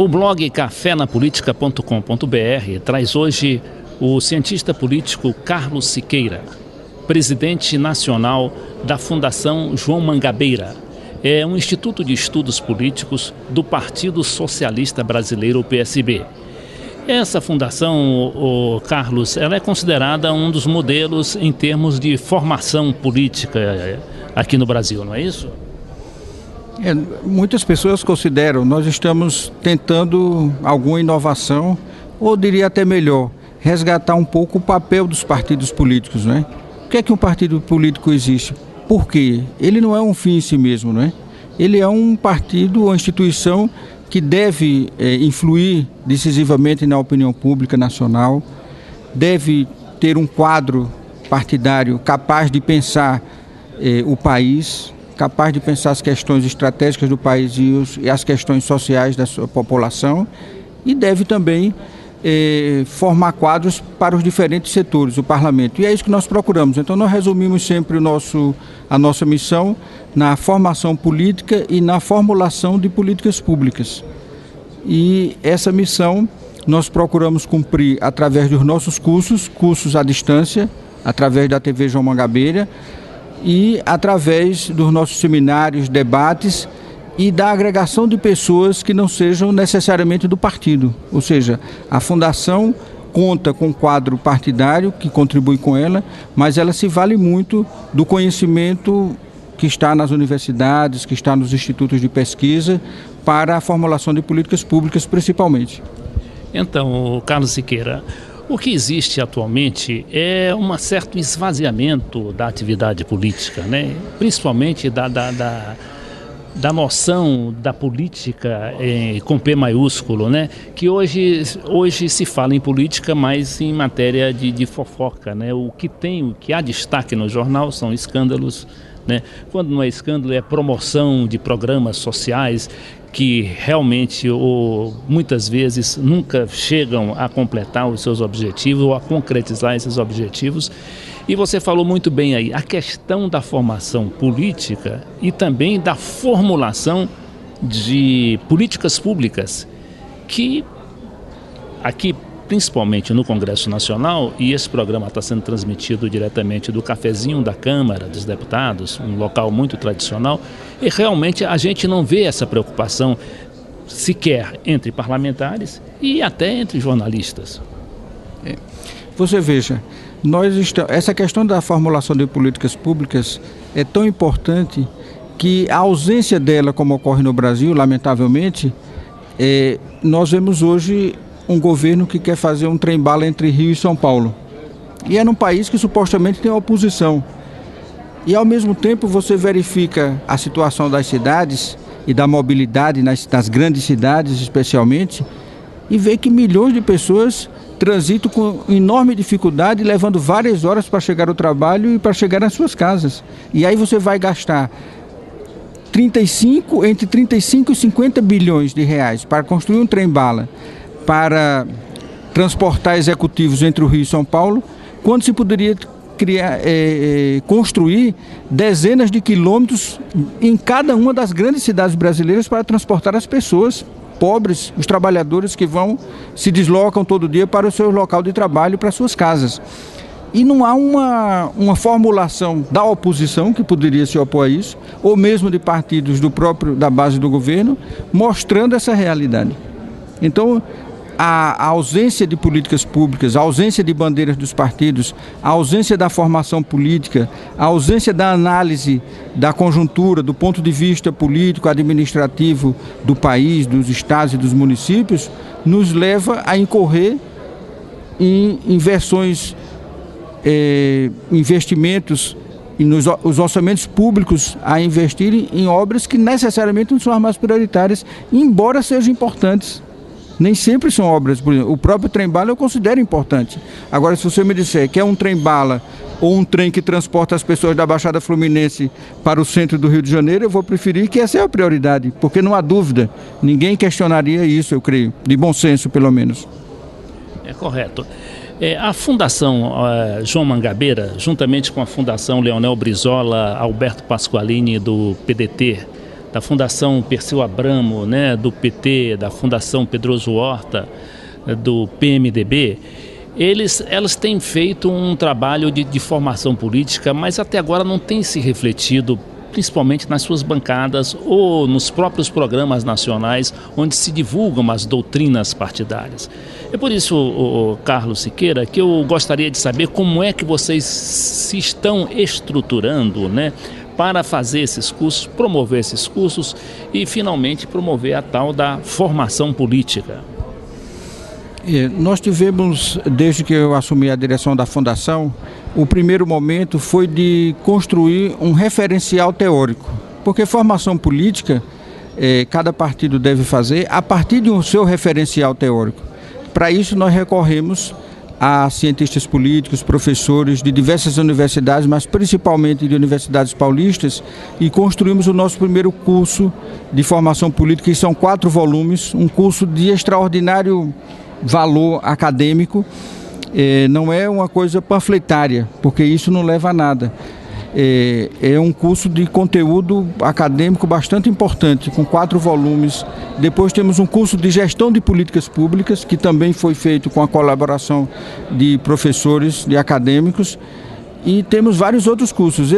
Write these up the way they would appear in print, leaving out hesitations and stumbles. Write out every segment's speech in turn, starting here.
O blog cafenapolitica.com.br traz hoje o cientista político Carlos Siqueira, presidente nacional da Fundação João Mangabeira. É um instituto de estudos políticos do Partido Socialista Brasileiro, o PSB. Essa fundação, Carlos, ela é considerada um dos modelos em termos de formação política aqui no Brasil, não é isso? Muitas pessoas consideram, nós estamos tentando alguma inovação, ou diria até melhor, resgatar um pouco o papel dos partidos políticos, não é? Por que é que um partido político existe? Por quê? Ele não é um fim em si mesmo, não é? Ele é um partido, uma instituição que deve influir decisivamente na opinião pública nacional, deve ter um quadro partidário capaz de pensar o país, capaz de pensar as questões estratégicas do país e as questões sociais da sua população, e deve também formar quadros para os diferentes setores, o parlamento. E é isso que nós procuramos. Então nós resumimos sempre a nossa missão na formação política e na formulação de políticas públicas. E essa missão nós procuramos cumprir através dos nossos cursos à distância, através da TV João Mangabeira, e através dos nossos seminários, debates e da agregação de pessoas que não sejam necessariamente do partido. Ou seja, a Fundação conta com um quadro partidário que contribui com ela, mas ela se vale muito do conhecimento que está nas universidades, que está nos institutos de pesquisa, para a formulação de políticas públicas principalmente. Então, Carlos Siqueira, o que existe atualmente é um certo esvaziamento da atividade política, né? Principalmente da noção da política com P maiúsculo, né? Que hoje se fala em política, mas em matéria de fofoca, né? O que há destaque no jornal são escândalos, né? Quando não é escândalo, é promoção de programas sociais que realmente muitas vezes nunca chegam a completar os seus objetivos ou a concretizar esses objetivos. E você falou muito bem aí, a questão da formação política e também da formulação de políticas públicas, que aqui, principalmente no Congresso Nacional, e esse programa está sendo transmitido diretamente do cafezinho da Câmara dos Deputados, um local muito tradicional, e realmente a gente não vê essa preocupação sequer entre parlamentares e até entre jornalistas. Você veja, essa questão da formulação de políticas públicas é tão importante que a ausência dela, como ocorre no Brasil, lamentavelmente, nós vemos hoje um governo que quer fazer um trem-bala entre Rio e São Paulo. E é num país que supostamente tem oposição. E ao mesmo tempo você verifica a situação das cidades e da mobilidade nas grandes cidades especialmente, e vê que milhões de pessoas transitam com enorme dificuldade, levando várias horas para chegar ao trabalho e para chegar nas suas casas. E aí você vai gastar entre 35 e 50 bilhões de reais para construir um trem-bala, para transportar executivos entre o Rio e São Paulo, quando se poderia construir dezenas de quilômetros em cada uma das grandes cidades brasileiras para transportar as pessoas pobres, os trabalhadores que se deslocam todo dia para o seu local de trabalho, para suas casas. E não há uma formulação da oposição que poderia se opor a isso, ou mesmo de partidos da base do governo, mostrando essa realidade. Então, a ausência de políticas públicas, a ausência de bandeiras dos partidos, a ausência da formação política, a ausência da análise da conjuntura, do ponto de vista político, administrativo do país, dos estados e dos municípios, nos leva a incorrer em investimentos e os orçamentos públicos a investirem em obras que necessariamente não são as mais prioritárias, embora sejam importantes. Nem sempre são obras, por exemplo, o próprio trem-bala eu considero importante. Agora, se você me disser que é um trem-bala ou um trem que transporta as pessoas da Baixada Fluminense para o centro do Rio de Janeiro, eu vou preferir que essa é a prioridade, porque não há dúvida, ninguém questionaria isso, eu creio, de bom senso pelo menos. É correto. A Fundação João Mangabeira, juntamente com a Fundação Leonel Brizola, Alberto Pasqualini do PDT, da Fundação Perseu Abramo, né, do PT, da Fundação Pedroso Horta, do PMDB, elas têm feito um trabalho de formação política, mas até agora não tem se refletido, principalmente nas suas bancadas ou nos próprios programas nacionais, onde se divulgam as doutrinas partidárias. É por isso, Carlos Siqueira, que eu gostaria de saber como é que vocês se estão estruturando, né, para fazer esses cursos, promover esses cursos e, finalmente, promover a tal da formação política. Nós tivemos, desde que eu assumi a direção da Fundação, o primeiro momento foi de construir um referencial teórico, porque formação política, cada partido deve fazer a partir de um seu referencial teórico. Para isso nós recorremos a cientistas políticos, professores de diversas universidades, mas principalmente de universidades paulistas, e construímos o nosso primeiro curso de formação política, que são 4 volumes, um curso de extraordinário valor acadêmico, não é uma coisa panfletária, porque isso não leva a nada. É um curso de conteúdo acadêmico bastante importante, com 4 volumes. Depois temos um curso de gestão de políticas públicas, que também foi feito com a colaboração de professores, de acadêmicos, e temos vários outros cursos.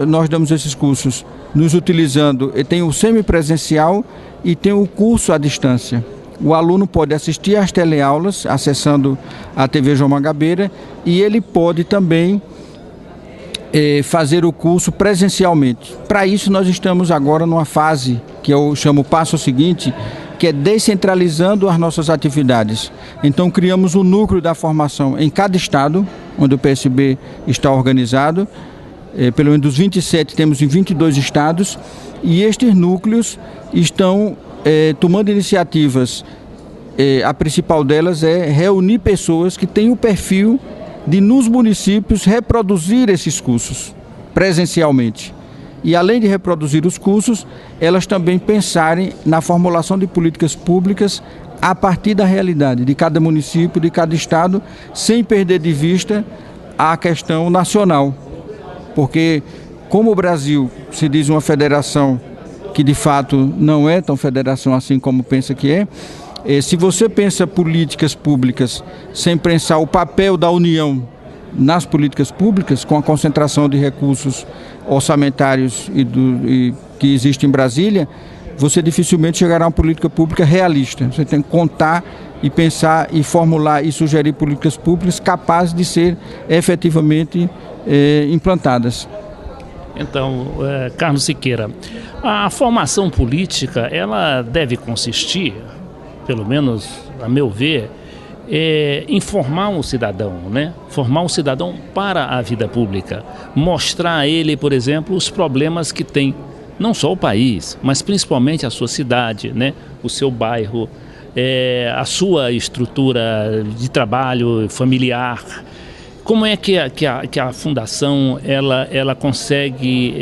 Nós damos esses cursos nos utilizando, tem o semipresencial e tem o curso à distância. O aluno pode assistir às teleaulas, acessando a TV João Mangabeira, e ele pode também fazer o curso presencialmente. Para isso, nós estamos agora numa fase que eu chamo passo seguinte, que é descentralizando as nossas atividades. Então, criamos um núcleo da formação em cada estado, onde o PSB está organizado. Pelo menos dos 27, temos em 22 estados, e estes núcleos estão tomando iniciativas. A principal delas é reunir pessoas que têm o perfil de, nos municípios, reproduzir esses cursos presencialmente. E além de reproduzir os cursos, elas também pensarem na formulação de políticas públicas a partir da realidade de cada município, de cada estado, sem perder de vista a questão nacional. Porque, como o Brasil se diz uma federação que de fato não é tão federação assim como pensa que é, se você pensa políticas públicas sem pensar o papel da União nas políticas públicas, com a concentração de recursos orçamentários que existe em Brasília, você dificilmente chegará a uma política pública realista. Você tem que contar e pensar e formular e sugerir políticas públicas capazes de ser efetivamente implantadas. Então, Carlos Siqueira, a formação política, ela deve consistir, pelo menos a meu ver, em formar um cidadão, né? Formar um cidadão para a vida pública, mostrar a ele, por exemplo, os problemas que tem, não só o país, mas principalmente a sua cidade, né? O seu bairro, a sua estrutura de trabalho familiar. Como é que a Fundação ela consegue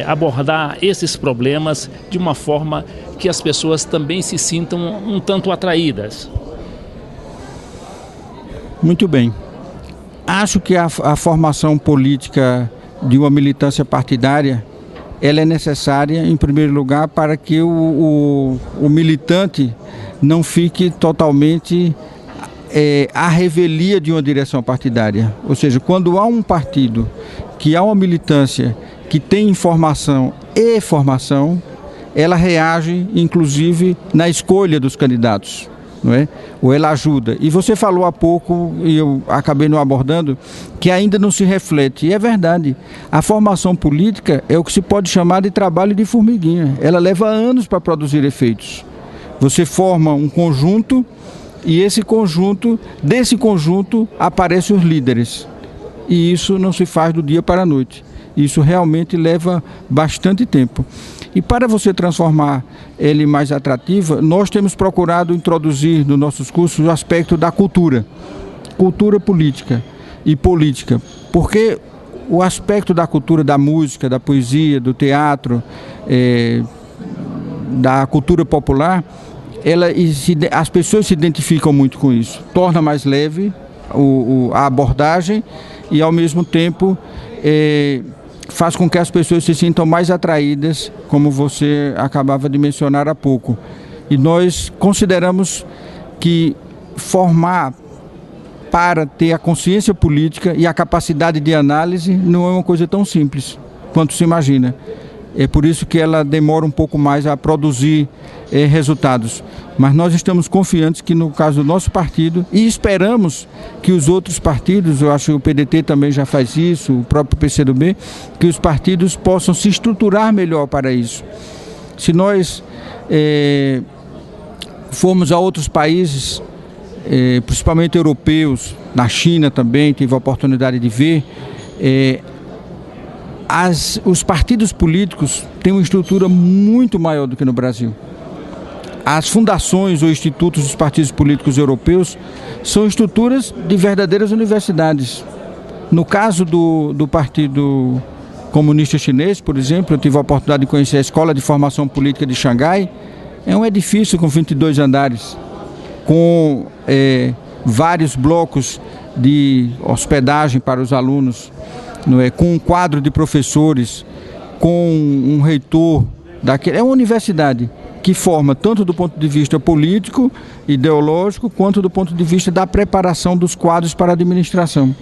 abordar esses problemas de uma forma que as pessoas também se sintam um tanto atraídas? Muito bem. Acho que a formação política de uma militância partidária, ela é necessária, em primeiro lugar, para que o militante não fique totalmente à revelia de uma direção partidária. Ou seja, quando há um partido que há uma militância que tem informação e formação, ela reage, inclusive, na escolha dos candidatos, não é? Ou ela ajuda. E você falou há pouco, e eu acabei não abordando, que ainda não se reflete. E é verdade. A formação política é o que se pode chamar de trabalho de formiguinha. Ela leva anos para produzir efeitos. Você forma um conjunto e desse conjunto aparecem os líderes. E isso não se faz do dia para a noite. Isso realmente leva bastante tempo. E para você transformar ele mais atrativa, nós temos procurado introduzir nos nossos cursos o aspecto da cultura política e política, porque o aspecto da cultura, da música, da poesia, do teatro, da cultura popular, as pessoas se identificam muito com isso. Torna mais leve a abordagem e, ao mesmo tempo, faz com que as pessoas se sintam mais atraídas, como você acabava de mencionar há pouco. E nós consideramos que formar para ter a consciência política e a capacidade de análise não é uma coisa tão simples quanto se imagina. É por isso que ela demora um pouco mais a produzir resultados. Mas nós estamos confiantes que no caso do nosso partido, e esperamos que os outros partidos, eu acho que o PDT também já faz isso, o próprio PCdoB, que os partidos possam se estruturar melhor para isso. Se nós formos a outros países, principalmente europeus, na China também, tive a oportunidade de ver, os partidos políticos têm uma estrutura muito maior do que no Brasil. As fundações ou institutos dos partidos políticos europeus são estruturas de verdadeiras universidades. No caso do Partido Comunista Chinês, por exemplo, eu tive a oportunidade de conhecer a Escola de Formação Política de Xangai. É um edifício com 22 andares, com vários blocos de hospedagem para os alunos, com um quadro de professores, com um reitor daquele. É uma universidade que forma tanto do ponto de vista político, ideológico, quanto do ponto de vista da preparação dos quadros para a administração.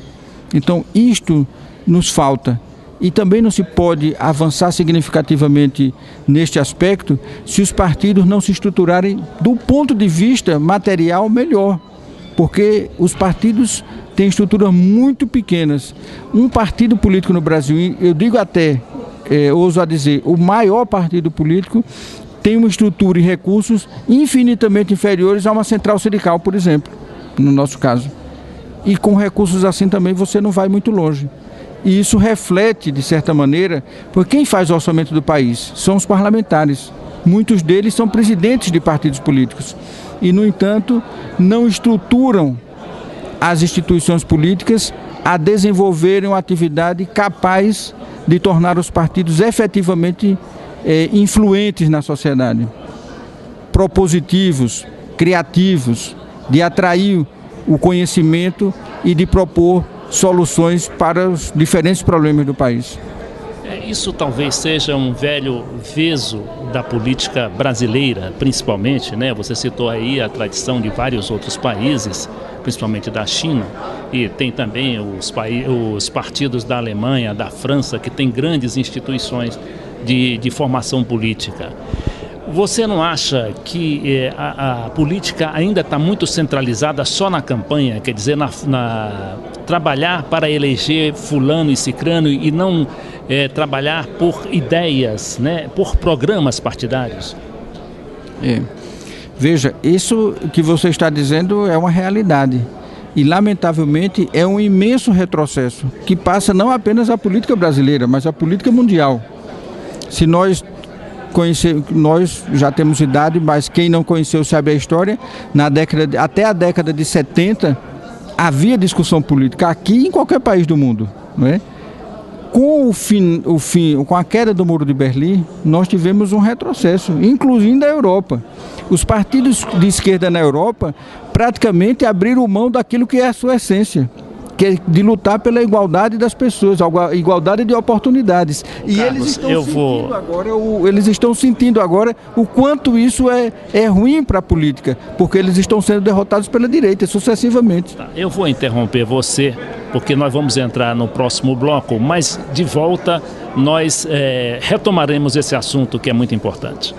Então, isto nos falta. E também não se pode avançar significativamente neste aspecto se os partidos não se estruturarem do ponto de vista material melhor, porque os partidos têm estruturas muito pequenas. Um partido político no Brasil, eu digo até, ouso a dizer, o maior partido político tem uma estrutura e recursos infinitamente inferiores a uma central sindical, por exemplo, no nosso caso. E com recursos assim também você não vai muito longe. E isso reflete, de certa maneira, porque quem faz o orçamento do país são os parlamentares. Muitos deles são presidentes de partidos políticos. E, no entanto, não estruturam as instituições políticas a desenvolverem uma atividade capaz de tornar os partidos efetivamente influentes na sociedade, propositivos, criativos, de atrair o conhecimento e de propor soluções para os diferentes problemas do país. Isso talvez seja um velho veso da política brasileira, principalmente, né? Você citou aí a tradição de vários outros países, principalmente da China, e tem também os partidos da Alemanha, da França, que têm grandes instituições de formação política. Você não acha que a política ainda está muito centralizada só na campanha, quer dizer, trabalhar para eleger fulano e cicrano e não trabalhar por ideias, né, por programas partidários? Veja, isso que você está dizendo é uma realidade. E, lamentavelmente, é um imenso retrocesso que passa não apenas a política brasileira, mas a política mundial. Se nós já temos idade, mas quem não conheceu sabe a história, até a década de 70 havia discussão política aqui e em qualquer país do mundo, não é? Com a queda do Muro de Berlim, nós tivemos um retrocesso, incluindo a Europa. Os partidos de esquerda na Europa praticamente abriram mão daquilo que é a sua essência, que é de lutar pela igualdade das pessoas, a igualdade de oportunidades. E Carlos, eles estão sentindo agora o quanto isso é ruim para a política, porque eles estão sendo derrotados pela direita sucessivamente. Eu vou interromper você, porque nós vamos entrar no próximo bloco, mas de volta nós retomaremos esse assunto que é muito importante.